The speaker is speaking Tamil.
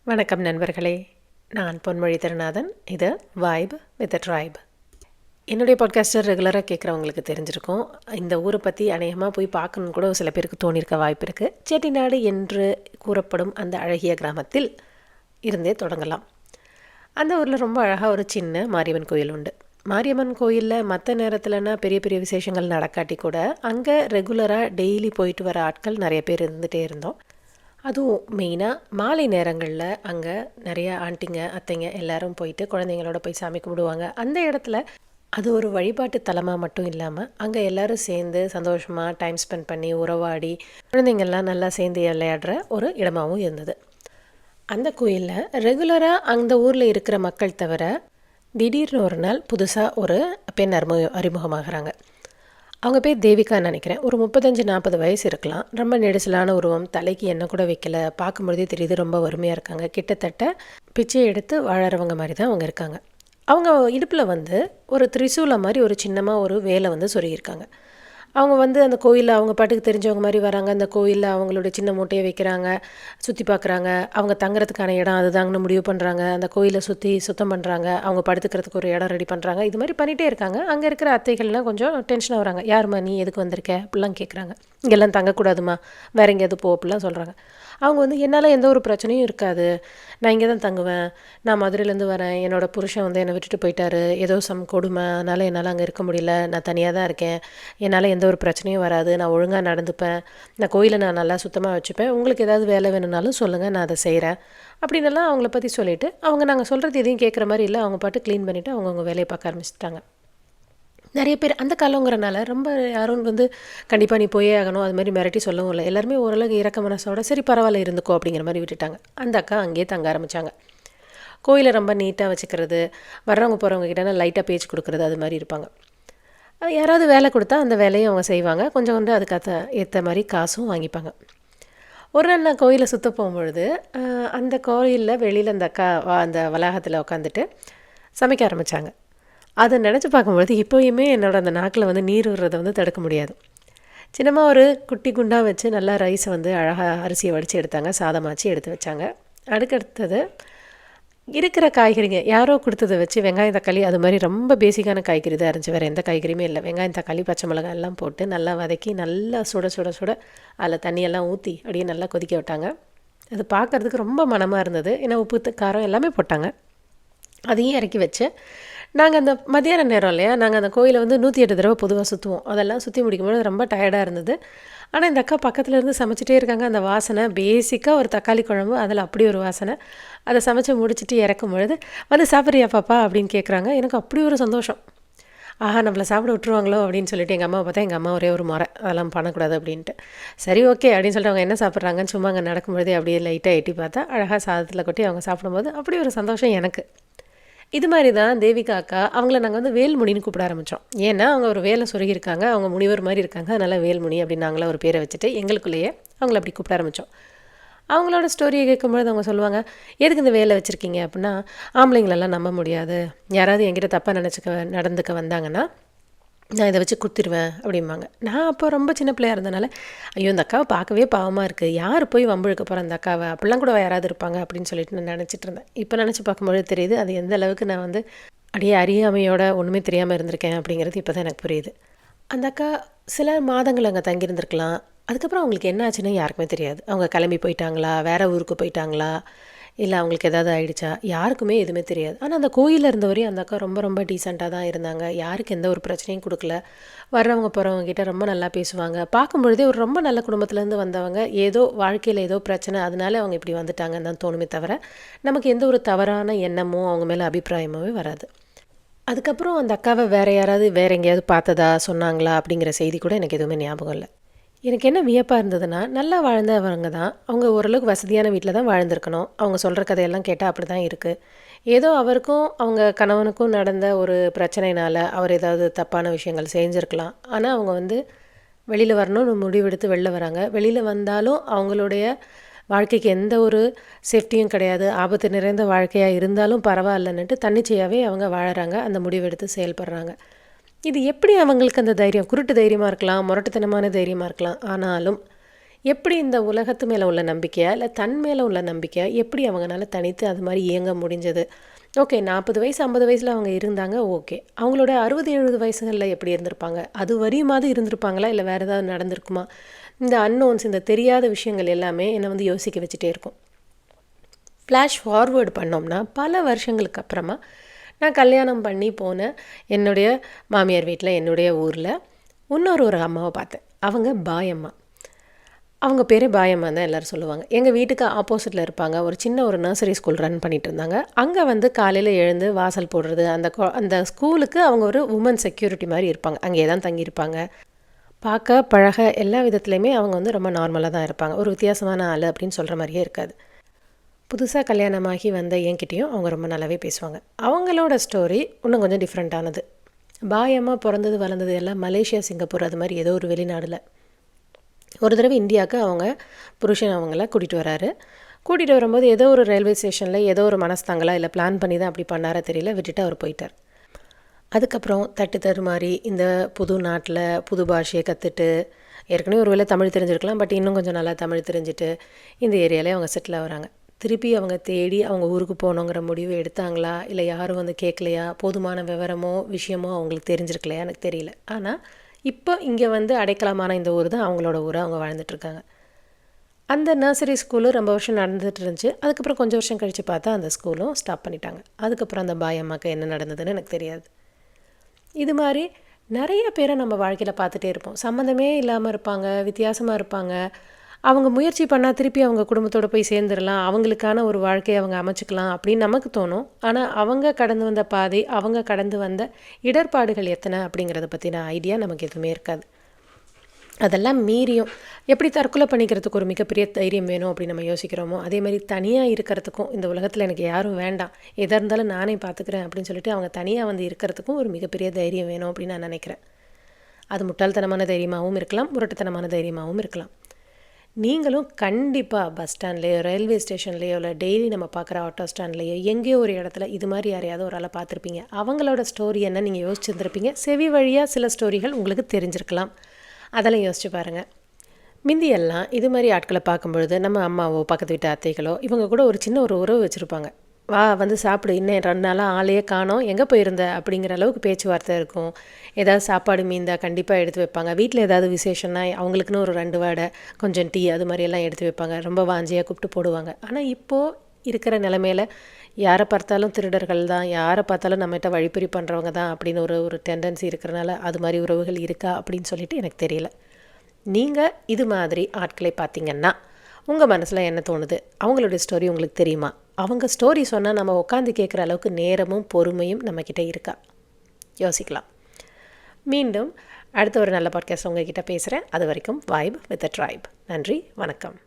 வணக்கம் நண்பர்களே, நான் பொன்மொழி திருநாதன். இது வைப் வித் ட்ரைப். என்னுடைய பாட்காஸ்டர் ரெகுலராக கேட்குறவங்களுக்கு தெரிஞ்சிருக்கும். இந்த ஊரை பற்றி அநேகமாக போய் பார்க்கணுன்னு கூட சில பேருக்கு தோணியிருக்க வாய்ப்பு இருக்குது. செட்டிநாடு என்று கூறப்படும் அந்த அழகிய கிராமத்தில் இருந்தே தொடங்கலாம். அந்த ஊரில் ரொம்ப அழகாக ஒரு சின்ன மாரியம்மன் கோயில் உண்டு. மாரியம்மன் கோயிலில் மற்ற நேரத்தில்னா பெரிய பெரிய விசேஷங்கள் நடக்காட்டி கூட அங்கே ரெகுலராக டெய்லி போயிட்டு வர ஆட்கள் நிறைய பேர் இருந்துகிட்டே இருந்தோம். அதுவும் மெயினாக மாலை நேரங்களில் அங்கே நிறைய ஆண்டிங்க அத்தைங்க எல்லோரும் போயிட்டு குழந்தைங்களோட போய் சாமி கும்பிடுவாங்க. அந்த இடத்துல அது ஒரு வழிபாட்டு தலமாக மட்டும் இல்லாமல் அங்கே எல்லோரும் சேர்ந்து சந்தோஷமாக டைம் ஸ்பெண்ட் பண்ணி உறவாடி குழந்தைங்கள்லாம் நல்லா சேர்ந்து விளையாடுற ஒரு இடமாகவும் இருந்தது. அந்த கோயிலில் ரெகுலராக அந்த ஊரில் இருக்கிற மக்கள் தவிர திடீர்னு ஒரு நாள் புதுசாக ஒரு பெண் அறிமுகமாகறாங்க. அவங்க பேர் தேவிகான்னு நினைக்கிறேன். ஒரு 35-40 வயசு இருக்கலாம். ரொம்ப நெடுசலான உருவம், தலைக்கு எண்ணெய் கூட வைக்கல. பார்க்கும்பொழுதே தெரியுது ரொம்ப வறுமையாக இருக்காங்க. கிட்டத்தட்ட பிச்சை எடுத்து வாழறவங்க மாதிரி தான் அவங்க இருக்காங்க. அவங்க இடுப்பில் ஒரு திரிசூலம் மாதிரி ஒரு சின்னமாக ஒரு வேலை சொருகியிருக்காங்க. அவங்க அந்த கோயிலில் அவங்க பாட்டுக்கு தெரிஞ்சவங்க மாதிரி வராங்க. அந்த கோயிலில் அவங்களுடைய சின்ன மூட்டையை வைக்கிறாங்க, சுற்றி பார்க்குறாங்க. அவங்க தங்குறதுக்கான இடம் அதுதாங்கன்னு முடிவு பண்ணுறாங்க. அந்த கோயிலை சுற்றி சுத்தம் பண்ணுறாங்க. அவங்க படுத்துக்கிறதுக்கு ஒரு இடம் ரெடி பண்ணுறாங்க. இது மாதிரி பண்ணிகிட்டே இருக்காங்க. அங்கே இருக்கிற அத்தைகள்லாம் கொஞ்சம் டென்ஷனாக வராங்க. யாரும்மா நீ எதுக்கு வந்திருக்க அப்படிலாம் கேட்குறாங்க. இங்கெல்லாம் தங்கக்கூடாதுமா, வேறு எங்கேயாவது போ அப்படிலாம் சொல்கிறாங்க. அவங்க என்னால் எந்த ஒரு பிரச்சனையும் இருக்காது, நான் இங்கே தான் தங்குவேன், நான் மதுரையிலேருந்து வரேன், என்னோடய புருஷன் என்னை விட்டுட்டு போயிட்டாரு, ஏதோ கொடுமை, அதனால் என்னால் அங்கே இருக்க முடியல, நான் தனியாக தான் இருக்கேன், என்னால் எந்த ஒரு பிரச்சனையும் வராது, நான் ஒழுங்காக நடந்துப்பேன், இந்த கோயிலை நான் நல்லா சுத்தமாக வச்சுப்பேன், உங்களுக்கு ஏதாவது வேலை வேணும்னாலும் சொல்லுங்கள், நான் அதை செய்கிறேன் அப்படின்னெல்லாம் அவங்கள பற்றி சொல்லிவிட்டு அவங்க நாங்கள் சொல்கிறது எதையும் கேட்குற மாதிரி இல்லை. அவங்க பாட்டு க்ளீன் பண்ணிவிட்டு அவங்கவுங்க வேலையை பார்க்க ஆரம்பிச்சிட்டாங்க. நிறைய பேர் அந்த காலங்கிறனால ரொம்ப யாரும் கண்டிப்பாக நீ போயே ஆகணும் அது மாதிரி மிரட்டி சொல்லவும் இல்லை. எல்லாருமே ஓரளவுக்கு இறக்க மனசோட சரி பரவாயில்ல இருந்துக்கோ அப்படிங்கிற மாதிரி விட்டுட்டாங்க. அந்த அக்கா அங்கேயே தங்க ஆரம்பித்தாங்க. கோயிலை ரொம்ப நீட்டாக வச்சுக்கிறது, வர்றவங்க போகிறவங்க கிட்ட லைட்டாக பேச்சு கொடுக்குறது, அது மாதிரி இருப்பாங்க. யாராவது வேலை கொடுத்தா அந்த வேலையும் அவங்க செய்வாங்க. கொஞ்சம் அதுக்கு ஏற்ற மாதிரி காசும் வாங்கிப்பாங்க. ஒரு நாள் நான் கோயிலை சுற்ற போகும்பொழுது அந்த கோயிலில் வெளியில் அந்த அக்கா அந்த வளாகத்தில் உட்காந்துட்டு சமைக்க ஆரம்பித்தாங்க. அதை நினச்சி பார்க்கும்பொழுது இப்போயுமே என்னோடய அந்த நாக்கில் நீர் விடுறதை தடுக்க முடியாது. சின்னமாக ஒரு குட்டி குண்டாக வச்சு நல்லா ரைஸை அழகாக அரிசியை வடித்து எடுத்தாங்க, சாதமாச்சு எடுத்து வச்சாங்க. அடுத்தது இருக்கிற காய்கறிங்க யாரோ கொடுத்ததை வச்சு வெங்காயம் தக்காளி அது மாதிரி ரொம்ப பேசிக்கான காய்கறி தான் இருந்துச்சு, வேறு எந்த காய்கறியுமே இல்லை. வெங்காயம் தக்காளி பச்சை மிளகாய் எல்லாம் போட்டு நல்லா வதக்கி நல்லா சுட சுட சுட அதில் தண்ணியெல்லாம் ஊற்றி அப்படியே நல்லா கொதிக்க விட்டாங்க. அது பார்க்குறதுக்கு ரொம்ப மனமாக இருந்தது. ஏன்னா உப்பு காரம் எல்லாமே போட்டாங்க. அதையும் இறக்கி வச்சு நாங்கள் அந்த மதியான நேரம் இல்லையா, நாங்கள் அந்த கோயிலை 108 தடவை பொதுவாக சுற்றுவோம். அதெல்லாம் சுற்றி முடிக்கும்போது ரொம்ப டயர்டாக இருந்தது. ஆனால் இந்த அக்கா பக்கத்தில் இருந்து சமைச்சிட்டே இருக்காங்க. அந்த வாசனை பேசிக்காக ஒரு தக்காளி குழம்பு, அதில் அப்படி ஒரு வாசனை. அதை சமைச்சு முடிச்சுட்டு இறக்கும் பொழுது சாப்பிட்றியா பாப்பா அப்படின்னு கேட்குறாங்க. எனக்கு அப்படி ஒரு சந்தோஷம். ஆஹா, நம்மளை சாப்பிட விட்டுருவாங்களோ அப்படின்னு சொல்லிட்டு எங்கள் அம்மாவை பார்த்தா எங்கள் அம்மா ஒரே ஒரு முறை அதெல்லாம் பண்ணக்கூடாது அப்படின்ட்டு. சரி ஓகே அப்படின்னு சொல்லிட்டு அவங்க என்ன சாப்பிட்றாங்கன்னு சும்மா அங்கே நடக்கும்பொழுதே அப்படியே லைட்டாக எட்டி பார்த்தா அழகாக சாதத்தில் கொட்டி அவங்க சாப்பிடும்போது அப்படி ஒரு சந்தோஷம் எனக்கு. இது மாதிரி தான் தேவிகா அக்கா அவங்கள நாங்கள் வேல்முனின்னு கூப்பிட ஆரம்பித்தோம். ஏன்னா அவங்க ஒரு வேலை சொருகியிருக்காங்க, அவங்க முனிவர் மாதிரி இருக்காங்க, அதனால் வேல்முனி அப்படின்னு நாங்களே ஒரு பேரை வச்சுட்டு எங்களுக்குள்ளேயே அவங்கள அப்படி கூப்பிட ஆரம்பித்தோம். அவங்களோட ஸ்டோரியை கேட்கும்பொழுது அவங்க சொல்லுவாங்க, எதுக்கு இந்த வேலை வச்சுருக்கீங்க அப்படின்னா, ஆம்பளைங்களெல்லாம் நம்ப முடியாது, யாராவது என்கிட்ட தப்பாக நடந்துக்க வந்தாங்கன்னா நான் இதை வச்சு குத்திடுவேன் அப்படிம்பாங்க. நான் அப்போ ரொம்ப சின்ன பிள்ளையாக இருந்தனால ஐயோ இந்த அக்காவை பார்க்கவே பாவமாக இருக்குது, யார் போய் வம்புழுக்க போகிற அந்த அக்காவை, அப்படிலாம் கூட யாராவது இருப்பாங்க அப்படின்னு சொல்லிட்டு நான் நினச்சிட்டு இருந்தேன். இப்போ நினச்சி பார்க்கும்போது தெரியுது அது எந்த அளவுக்கு நான் அப்படியே அறியாமையோட ஒன்றுமே தெரியாமல் இருந்திருக்கேன் அப்படிங்கிறது இப்போ தான் எனக்கு புரியுது. அந்த அக்கா சில மாதங்கள் அங்கே தங்கியிருந்திருக்கலாம். அதுக்கப்புறம் அவங்களுக்கு என்ன ஆச்சுன்னு யாருக்குமே தெரியாது. அவங்க கிளம்பி போயிட்டாங்களா, வேறு ஊருக்கு போயிட்டாங்களா, இல்லை அவங்களுக்கு ஏதாவது ஆகிடுச்சா, யாருக்குமே எதுவுமே தெரியாது. ஆனால் அந்த கோயிலில் இருந்தவரையும் அந்த அக்கா ரொம்ப ரொம்ப டீசெண்டாக தான் இருந்தாங்க. யாருக்கு எந்த ஒரு பிரச்சனையும் கொடுக்கல. வர்றவங்க போகிறவங்க கிட்ட ரொம்ப நல்லா பேசுவாங்க. பார்க்கும்பொழுதே ஒரு ரொம்ப நல்ல குடும்பத்துலேருந்து வந்தவங்க. ஏதோ வாழ்க்கையில் ஏதோ பிரச்சனை அதனால அவங்க இப்படி வந்துட்டாங்கன்னு தான் தோணுமே தவிர நமக்கு எந்த ஒரு தவறான எண்ணமோ அவங்க மேலே அபிப்பிராயமாகவே வராது. அதுக்கப்புறம் அந்த அக்காவை வேறு யாராவது வேறு எங்கேயாவது பார்த்ததா சொன்னாங்களா அப்படிங்கிற செய்தி கூட எனக்கு எதுவுமே ஞாபகம் இல்லை. எனக்கு என்ன வியப்பாக இருந்ததுன்னா, நல்லா வாழ்ந்தவங்க தான். அவங்க ஓரளவுக்கு வசதியான வீட்டில் தான் வாழ்ந்திருக்கணும். அவங்க சொல்கிற கதையெல்லாம் கேட்டால் அப்படி தான் இருக்குது. ஏதோ அவருக்கும் அவங்க கணவனுக்கும் நடந்த ஒரு பிரச்சனையினால் அவர் ஏதாவது தப்பான விஷயங்கள் செஞ்சுருக்கலாம். ஆனால் அவங்க வெளியில் வரணும்னு முடிவெடுத்து வெளில வராங்க. வெளியில் வந்தாலும் அவங்களுடைய வாழ்க்கைக்கு எந்த ஒரு சேஃப்டியும் கிடையாது. ஆபத்து நிறைந்த வாழ்க்கையாக இருந்தாலும் பரவாயில்லன்னுட்டு தன்னிச்சையாகவே அவங்க வாழறாங்க. அந்த முடிவெடுத்து செயல்படுறாங்க. இது எப்படி அவங்களுக்கு அந்த தைரியம், குருட்டு தைரியமாக இருக்கலாம், முரட்டுத்தனமான தைரியமாக இருக்கலாம். ஆனாலும் எப்படி இந்த உலகத்து மேலே உள்ள நம்பிக்கையா இல்லை தன் மேலே உள்ள நம்பிக்கையா எப்படி அவங்களால தனித்து அது மாதிரி இயங்க முடிஞ்சது? ஓகே, 40 வயசு 50 வயசில் அவங்க இருந்தாங்க, ஓகே. அவங்களோட 60-70 வயசுகளில் எப்படி இருந்திருப்பாங்க? அது வரையுமாவது இருந்திருப்பாங்களா, இல்லை வேறு ஏதாவது நடந்திருக்குமா? இந்த அன்னோன்ஸ், இந்த தெரியாத விஷயங்கள் எல்லாமே என்னை வந்து யோசிக்க வச்சுட்டே இருக்கும். ஃப்ளாஷ் ஃபார்வேர்டு பண்ணோம்னா பல வருஷங்களுக்கு அப்புறமா நான் கல்யாணம் பண்ணி போன என்னுடைய மாமியார் வீட்டில், என்னுடைய ஊரில் ஒரு அம்மாவை பார்த்தேன். அவங்க பாயம்மா. அவங்க பேரே பாயம்மா தான் எல்லோரும் சொல்லுவாங்க. எங்கள் வீட்டுக்கு ஆப்போசிட்டில் இருப்பாங்க. ஒரு சின்ன ஒரு நர்சரி ஸ்கூல் ரன் பண்ணிகிட்டு இருந்தாங்க. அங்கே வந்து காலையில் எழுந்து வாசல் போடுறது, அந்த ஸ்கூலுக்கு அவங்க ஒரு உமன் செக்யூரிட்டி மாதிரி இருப்பாங்க. அங்கேயே தான் தங்கியிருப்பாங்க. பார்க்க பழக எல்லா விதத்துலையுமே அவங்க வந்து ரொம்ப நார்மலாக தான் இருப்பாங்க. ஒரு வித்தியாசமான ஆள் அப்படின்னு சொல்கிற மாதிரியே இருக்காது. புதுசாக கல்யாணமாகி வந்த என்கிட்டையும் அவங்க ரொம்ப நல்லாவே பேசுவாங்க. அவங்களோட ஸ்டோரி இன்னும் கொஞ்சம் டிஃப்ரெண்ட்டானது. பாயம்மா பிறந்தது வளர்ந்தது எல்லாம் மலேசியா, சிங்கப்பூர், அது மாதிரி ஏதோ ஒரு வெளிநாடில். ஒரு தடவை இந்தியாவுக்கு அவங்க புருஷன் அவங்கள கூட்டிகிட்டு வராரு. கூட்டிகிட்டு வரும்போது ஏதோ ஒரு ரயில்வே ஸ்டேஷனில் ஏதோ ஒரு மனஸ்தாங்களா இல்லை பிளான் பண்ணி தான் அப்படி பண்ணாரா தெரியல, விட்டுட்டு அவர் போயிட்டார். அதுக்கப்புறம் தட்டு தருமாறி இந்த புது நாட்டில் புது பாஷையை கற்றுட்டு, ஏற்கனவே ஒரு வேளை தமிழ் தெரிஞ்சிருக்கலாம், பட் இன்னும் கொஞ்சம் நல்லா தமிழ் தெரிஞ்சுட்டு இந்த ஏரியாவிலே அவங்க செட்டில் ஆகிறாங்க. திருப்பி அவங்க தேடி அவங்க ஊருக்கு போகணுங்கிற முடிவு எடுத்தாங்களா, இல்லை யாரும் வந்து கேட்கலையா, போதுமான விவரமோ விஷயமோ அவங்களுக்கு தெரிஞ்சிருக்கலையா எனக்கு தெரியல. ஆனால் இப்போ இங்கே வந்து அடைக்கலமான இந்த ஊர் தான் அவங்களோட ஊரை அவங்க வாழ்ந்துட்டுருக்காங்க. அந்த நர்சரி ஸ்கூலும் ரொம்ப வருஷம் நடந்துகிட்டு இருந்துச்சு. அதுக்கப்புறம் கொஞ்சம் வருஷம் கழித்து பார்த்தா அந்த ஸ்கூலும் ஸ்டாப் பண்ணிட்டாங்க. அதுக்கப்புறம் அந்த பாயம்மாக்கு என்ன நடந்ததுன்னு எனக்கு தெரியாது. இது மாதிரி நிறைய பேரை நம்ம வாழ்க்கையில் பார்த்துட்டே இருப்போம். சம்மந்தமே இல்லாமல் இருப்பாங்க, வித்தியாசமாக இருப்பாங்க. அவங்க முயற்சி பண்ணால் திருப்பி அவங்க குடும்பத்தோடு போய் சேர்ந்துடலாம், அவங்களுக்கான ஒரு வாழ்க்கையை அவங்க அமைச்சிக்கலாம் அப்படின்னு நமக்கு தோணும். ஆனால் அவங்க கடந்து வந்த பாதை, அவங்க கடந்து வந்த இடர்பாடுகள் எத்தனை அப்படிங்கிறத பற்றின ஐடியா நமக்கு எதுவுமே இருக்காது. அதெல்லாம் மீறியும் எப்படி தற்கொலை பண்ணிக்கிறதுக்கு ஒரு மிகப்பெரிய தைரியம் வேணும் அப்படின்னு நம்ம யோசிக்கிறோமோ, அதே மாதிரி தனியாக இருக்கிறதுக்கும், இந்த உலகத்தில் எனக்கு யாரும் வேண்டாம், எதாக இருந்தாலும் நானே பார்த்துக்கிறேன் அப்படின்னு சொல்லிட்டு அவங்க தனியாக வந்து இருக்கிறதுக்கும் ஒரு மிகப்பெரிய தைரியம் வேணும் அப்படின்னு நான் நினைக்கிறேன். அது முட்டாள்தனமான தைரியமாகவும் இருக்கலாம், முரட்டுத்தனமான தைரியமாகவும் இருக்கலாம். நீங்களும் கண்டிப்பாக பஸ் ஸ்டாண்ட்லேயோ, ரயில்வே ஸ்டேஷன்லேயோ, இல்லை டெய்லி நம்ம பார்க்குற ஆட்டோ ஸ்டாண்ட்லேயோ எங்கேயோ ஒரு இடத்துல இது மாதிரி யாரையாவது ஒரு ஆளை பார்த்துருப்பீங்க. அவங்களோட ஸ்டோரி என்ன நீங்கள் யோசிச்சுருந்துருப்பீங்க. செவி வழியாக சில ஸ்டோரிகள் உங்களுக்கு தெரிஞ்சிருக்கலாம். அதெல்லாம் யோசிச்சு பாருங்கள். மிந்தியெல்லாம் இது மாதிரி ஆட்களை பார்க்கும்பொழுது நம்ம அம்மாவோ, பக்கத்து வீட்டு அத்தைகளோ இவங்க கூட ஒரு சின்ன ஒரு உறவு வச்சுருப்பாங்க. வா வந்து சாப்பிடு, இன்னும் 2 நாளாக ஆளையே காணோம், எங்கே போயிருந்த அப்படிங்கிற அளவுக்கு பேச்சுவார்த்தை இருக்கும். ஏதாவது சாப்பாடு மீந்தா கண்டிப்பாக எடுத்து வைப்பாங்க. வீட்டில் ஏதாவது விசேஷம்னா அவங்களுக்குன்னு ஒரு 2 வடை, கொஞ்சம் டீ, அது மாதிரியெல்லாம் எடுத்து வைப்பாங்க. ரொம்ப வாஞ்சியாக கூப்பிட்டு போடுவாங்க. ஆனால் இப்போது இருக்கிற நிலைமையில் யாரை பார்த்தாலும் திருடர்கள் தான், யாரை பார்த்தாலும் நம்மகிட்ட வழிப்பறி பண்ணுறவங்க தான் அப்படின்னு ஒரு டெண்டன்சி இருக்கிறனால அது மாதிரி உறவுகள் இருக்கா அப்படின்னு சொல்லிட்டு எனக்கு தெரியல. நீங்கள் இது மாதிரி ஆட்களை பார்த்தீங்கன்னா உங்கள் மனசில் என்ன தோணுது? அவங்களுடைய ஸ்டோரி உங்களுக்கு தெரியுமா? அவங்க ஸ்டோரி சொன்னால் நம்ம உட்காந்து கேட்குற அளவுக்கு நேரமும் பொறுமையும் நம்மக்கிட்ட இருக்கா? யோசிக்கலாம். மீண்டும் அடுத்த ஒரு நல்ல பாட்காஸ்ட் உங்ககிட்ட பேசுகிறேன். அது வரைக்கும் வைப் வித் அ ட்ரைப். நன்றி, வணக்கம்.